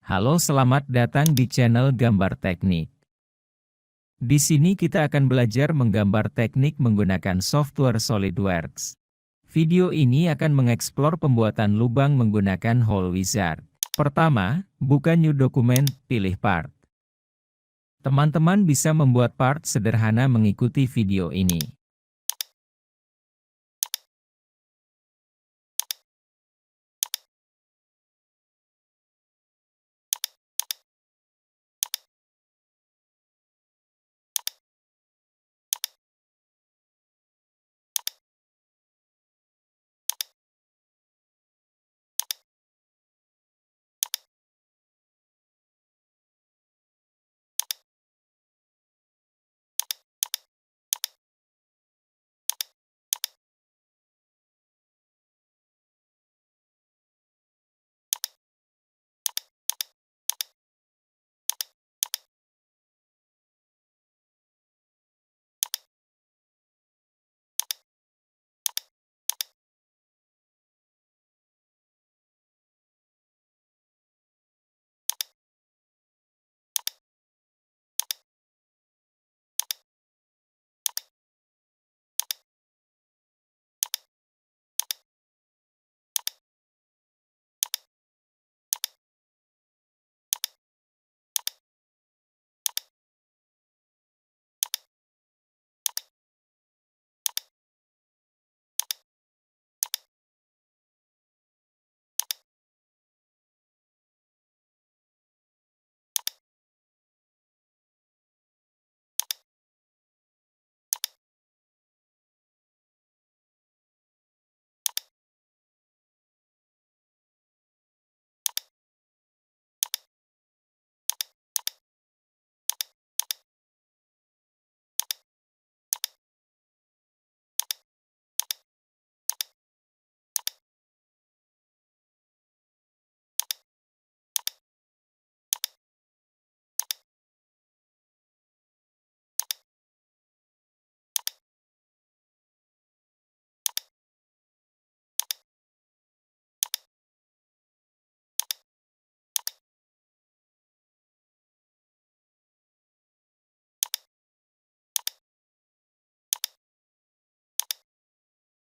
Halo, selamat datang di channel Gambar Teknik. Di sini kita akan belajar menggambar teknik menggunakan software SolidWorks. Video ini akan mengeksplor pembuatan lubang menggunakan Hole Wizard. Pertama, buka New Document, pilih Part. Teman-teman bisa membuat part sederhana mengikuti video ini.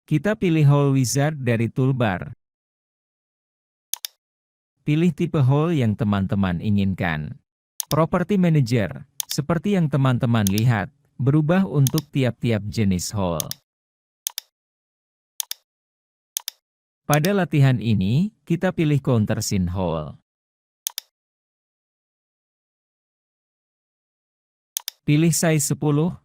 Kita pilih Hole Wizard dari toolbar. Pilih tipe hole yang teman-teman inginkan. Property Manager, seperti yang teman-teman lihat, berubah untuk tiap-tiap jenis hole. Pada latihan ini, kita pilih Countersink Hole. Pilih size 10.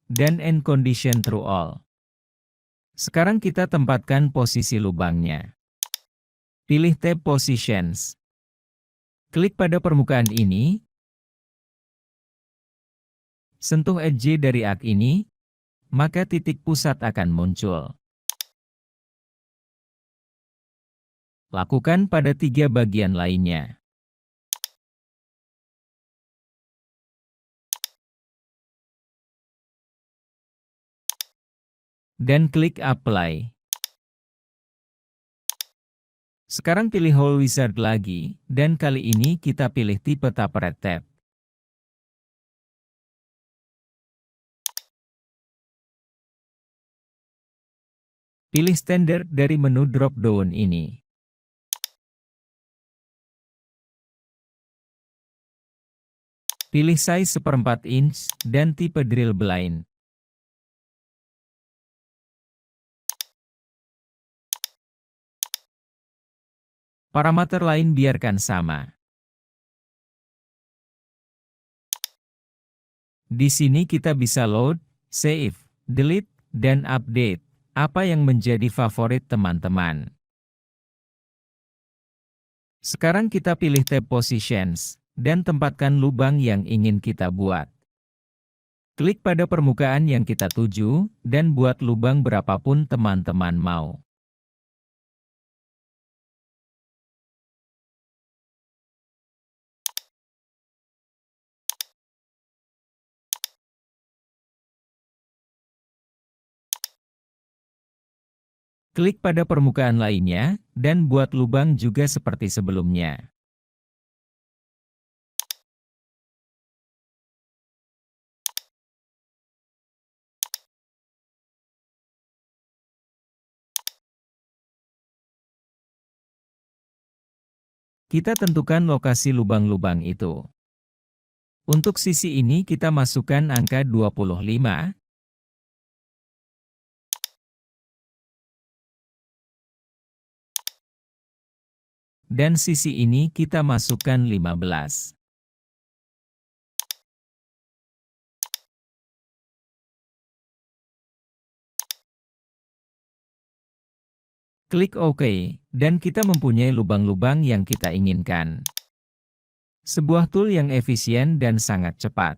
Dan End Condition True All. Sekarang kita tempatkan posisi lubangnya. Pilih tab Positions. Klik pada permukaan ini. Sentuh edge dari arc ini, maka titik pusat akan muncul. Lakukan pada 3 bagian lainnya. Dan klik Apply. Sekarang pilih Hole Wizard lagi, dan kali ini kita pilih tipe Tapered Tab. Pilih Standard dari menu drop-down ini. Pilih size 1/4 inch, dan tipe drill blind. Parameter lain biarkan sama. Di sini kita bisa load, save, delete, dan update, apa yang menjadi favorit teman-teman. Sekarang kita pilih tab Positions, dan tempatkan lubang yang ingin kita buat. Klik pada permukaan yang kita tuju, dan buat lubang berapapun teman-teman mau. Klik pada permukaan lainnya, dan buat lubang juga seperti sebelumnya. Kita tentukan lokasi lubang-lubang itu. Untuk sisi ini kita masukkan angka 25, dan sisi ini kita masukkan 15. Klik OK, dan kita mempunyai lubang-lubang yang kita inginkan. Sebuah tool yang efisien dan sangat cepat.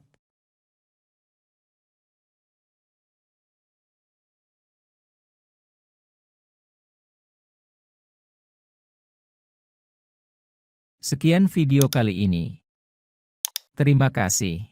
Sekian video kali ini. Terima kasih.